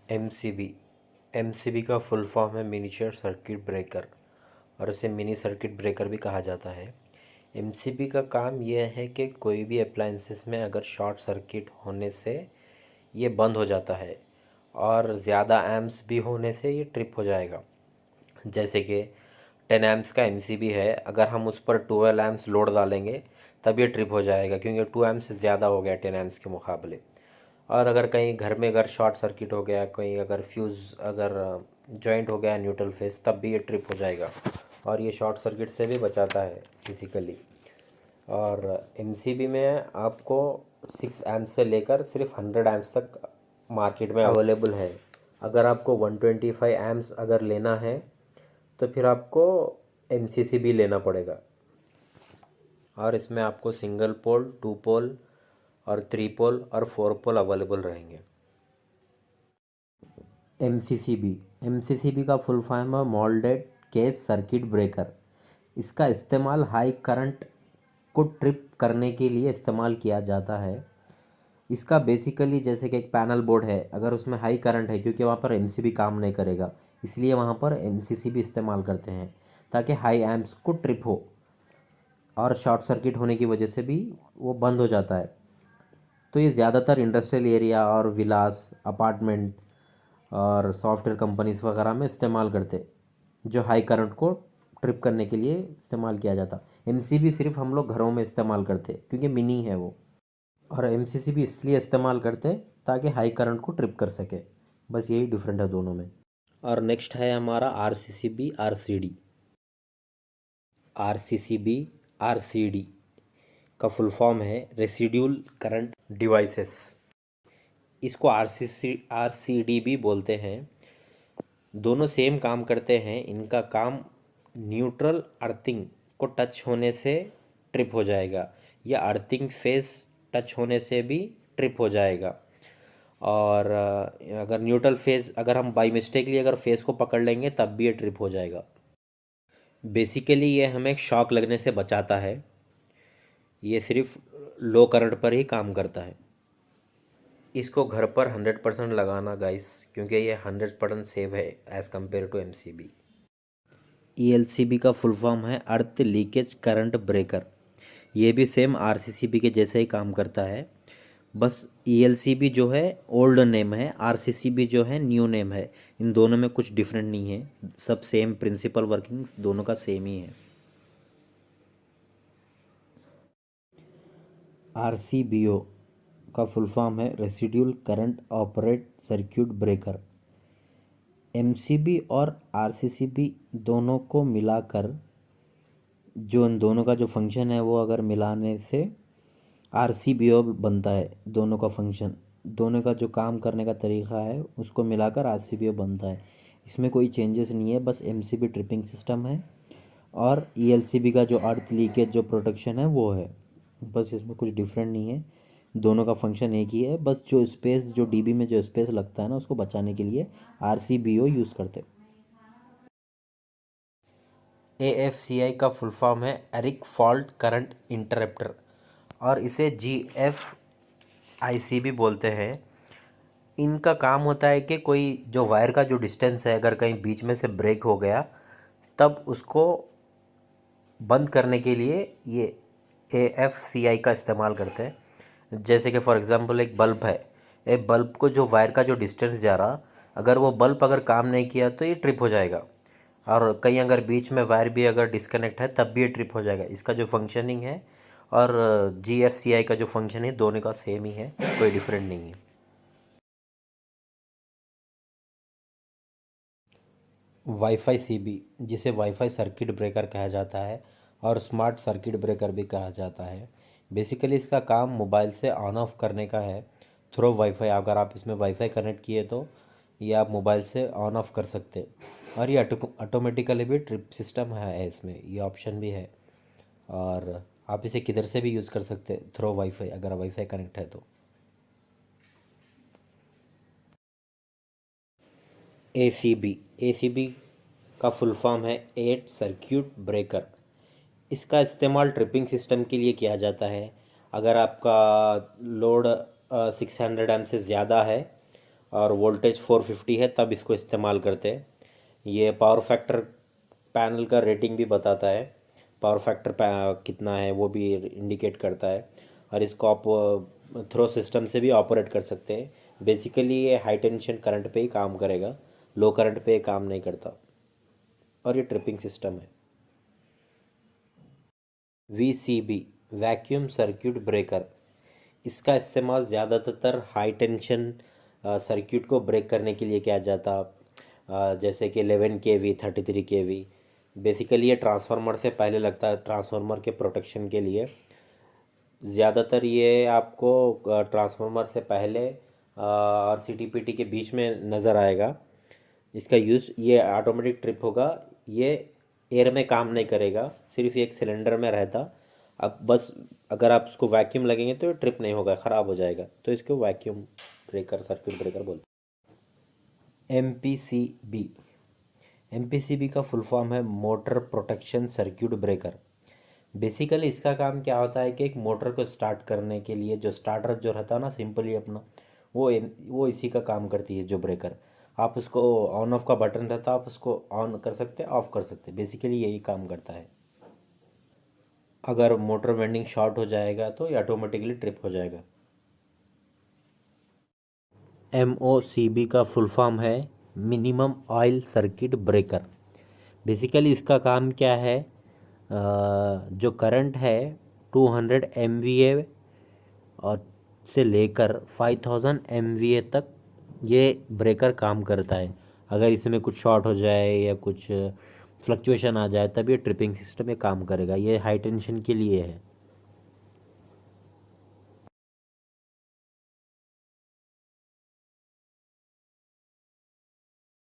MCB MCB का full form है miniature circuit breaker और इसे मिनी सर्किट ब्रेकर भी कहा जाता है। एमसीबी का काम यह है कि कोई भी अप्लायंसेस में अगर शॉर्ट सर्किट होने से ये बंद हो जाता है और ज़्यादा एम्प्स भी होने से ये ट्रिप हो जाएगा। जैसे कि 10 एम्प्स का एमसीबी है, अगर हम उस पर 12 एम्प्स लोड डालेंगे तब ये ट्रिप हो जाएगा, क्योंकि 2 एम्प्स ज़्यादा हो गया 10 एम्प्स के मुकाबले। और अगर कहीं घर में अगर शॉर्ट सर्किट हो गया, कहीं अगर फ्यूज़ अगर जॉइंट हो गया न्यूट्रल फेस, तब भी ये ट्रिप हो जाएगा और ये शॉर्ट सर्किट से भी बचाता है फिज़िकली। और एमसीबी में आपको 6 एम्प से लेकर सिर्फ 100 एम्प्स तक मार्केट में अवेलेबल है। अगर आपको 125 एम्प्स अगर लेना है तो फिर आपको एमसीसी भी लेना पड़ेगा। और इसमें आपको सिंगल पोल, 2 पोल और 3 पोल और 4 पोल अवेलेबल रहेंगे। एमसीसीबी का फुल फॉर्म है मोल्डेड केस सर्किट ब्रेकर। इसका इस्तेमाल हाई करंट को ट्रिप करने के लिए इस्तेमाल किया जाता है। इसका बेसिकली जैसे कि एक पैनल बोर्ड है, अगर उसमें हाई करंट है, क्योंकि वहाँ पर एमसीबी काम नहीं करेगा, इसलिए वहाँ पर एमसीसीबी इस्तेमाल करते हैं ताकि हाई एम्प्स को ट्रिप हो और शॉर्ट सर्किट होने की वजह से भी वो बंद हो जाता है। तो ये ज़्यादातर इंडस्ट्रियल एरिया और विलास अपार्टमेंट और सॉफ्टवेयर कंपनीज वगैरह में इस्तेमाल करते, जो हाई करंट को ट्रिप करने के लिए इस्तेमाल किया जाता। एमसीबी सिर्फ हम लोग घरों में इस्तेमाल करते क्योंकि मिनी है वो, और एमसीसी भी इसलिए इस्तेमाल करते ताकि हाई करंट को ट्रिप कर सके। बस यही डिफरेंट है दोनों में। और नेक्स्ट है हमारा आरसीसीबी आरसीडी। आरसीसीबी आरसीडी का फुल फॉर्म है रेसिड्यूल करंट डिवाइसेस। इसको आरसीडी भी बोलते हैं। दोनों सेम काम करते हैं। इनका काम न्यूट्रल अर्थिंग को टच होने से ट्रिप हो जाएगा या अर्थिंग फेस टच होने से भी ट्रिप हो जाएगा। और अगर न्यूट्रल फेस अगर हम बाई मिस्टेकली अगर फेस को पकड़ लेंगे तब भी ये ट्रिप हो जाएगा। बेसिकली ये हमें शॉक लगने से बचाता है। ये सिर्फ लो करंट पर ही काम करता है। इसको घर पर 100% लगाना गाइस, क्योंकि ये 100% सेव है as compare to MCB. ELCB का फुल फॉर्म है अर्थ लीकेज करंट ब्रेकर। ये भी सेम आरसीसीबी के जैसे ही काम करता है, बस ईएलसीबी जो है ओल्ड नेम है, आरसीसीबी जो है न्यू नेम है। इन दोनों में कुछ डिफरेंट नहीं है, सब सेम प्रिंसिपल वर्किंग दोनों का सेम ही है। आरसीबीओ का फुल फॉर्म है residual current operate circuit breaker. MCB और आरसीसीबी दोनों को मिलाकर जो इन दोनों का जो फंक्शन है वो अगर मिलाने से आरसीबीओ बनता है। दोनों का फंक्शन, दोनों का जो काम करने का तरीका है उसको मिलाकर आरसीबीओ बनता है। इसमें कोई चेंजेस नहीं है, बस एमसीबी ट्रिपिंग सिस्टम है और ईएलसीबी का जो अर्थ लीकेज जो प्रोटेक्शन है वो है। बस इसमें कुछ डिफरेंट नहीं है, दोनों का फंक्शन एक ही है। बस जो स्पेस जो डीबी में जो स्पेस लगता है ना, उसको बचाने के लिए आरसीबीओ यूज़ करते। एएफसीआई का फुल फॉर्म है एरिक फॉल्ट करंट इंटरप्टर और इसे जीएफआईसी भी बोलते हैं। इनका काम होता है कि कोई जो वायर का जो डिस्टेंस है, अगर कहीं बीच में से ब्रेक हो गया तब उसको बंद करने के लिए ये एएफसीआई का इस्तेमाल करते हैं। जैसे कि फॉर एग्ज़ाम्पल एक बल्ब है, एक बल्ब को जो वायर का जो डिस्टेंस जा रहा, अगर वो बल्ब अगर काम नहीं किया तो ये ट्रिप हो जाएगा। और कहीं अगर बीच में वायर भी अगर डिस्कनेक्ट है तब भी ये ट्रिप हो जाएगा। इसका जो फंक्शनिंग है और जीएफसीआई का जो फंक्शन है दोनों का सेम ही है, कोई डिफरेंट नहीं है। वाईफाई सीबी, जिसे वाईफाई सर्किट ब्रेकर कहा जाता है और स्मार्ट सर्किट ब्रेकर भी कहा जाता है। बेसिकली इसका काम मोबाइल से ऑन ऑफ करने का है थ्रू वाईफाई। अगर आप इसमें वाईफाई कनेक्ट किए तो ये आप मोबाइल से ऑन ऑफ कर सकते। और ये ऑटोमेटिकली भी ट्रिप सिस्टम है, इसमें ये ऑप्शन भी है। और आप इसे किधर से भी यूज़ कर सकते थ्रू वाईफाई, अगर वाईफाई कनेक्ट है तो। एसीबी का फुल फॉर्म है एट सर्किट ब्रेकर। इसका इस्तेमाल ट्रिपिंग सिस्टम के लिए किया जाता है। अगर आपका लोड 600 एम से ज़्यादा है और वोल्टेज 450 है तब इसको इस्तेमाल करते हैं। ये पावर फैक्टर पैनल का रेटिंग भी बताता है, पावर फैक्टर कितना है वो भी इंडिकेट करता है। और इसको आप थ्रो सिस्टम से भी ऑपरेट कर सकते हैं। बेसिकली ये हाई टेंशन करंट पे ही काम करेगा, लो करंट पे काम नहीं करता। और ये ट्रिपिंग सिस्टम है। VCB वैक्यूम सर्किट ब्रेकर, इसका इस्तेमाल ज़्यादातर हाई टेंशन सर्किट को ब्रेक करने के लिए किया जाता, जैसे कि 11 kV 33 kV। बेसिकली ये ट्रांसफार्मर से पहले लगता है, ट्रांसफार्मर के प्रोटेक्शन के लिए। ज़्यादातर ये आपको ट्रांसफार्मर से पहले और CTPT के बीच में नज़र आएगा। इसका यूज़, ये ऑटोमेटिक ट्रिप होगा, ये एयर में काम नहीं करेगा, सिर्फ एक सिलेंडर में रहता। अब बस अगर आप उसको वैक्यूम लगेंगे तो ट्रिप नहीं होगा, ख़राब हो जाएगा, तो इसको वैक्यूम ब्रेकर सर्किट ब्रेकर बोलते हैं। MPCB का फुल फॉर्म है motor protection circuit breaker. Basically इसका काम क्या होता है कि एक मोटर को स्टार्ट करने के लिए जो स्टार्टर जो रहता है ना, सिंपली अपना, वो इसी का काम करती है जो ब्रेकर। आप उसको ऑन ऑफ का बटन रहता है, आप उसको ऑन कर सकते हैं, ऑफ कर सकते हैं, बेसिकली यही काम करता है। अगर मोटर वेंडिंग शॉर्ट हो जाएगा तो ये ऑटोमेटिकली ट्रिप हो जाएगा। MOCB का फुल फॉर्म है minimum oil circuit breaker. Basically इसका काम क्या है, जो करंट है 200 MVA और से लेकर 5000 MVA तक ये ब्रेकर काम करता है। अगर इसमें कुछ शॉर्ट हो जाए या कुछ फ्लक्चुएशन आ जाए तब ये ट्रिपिंग सिस्टम में काम करेगा। ये हाई टेंशन के लिए है।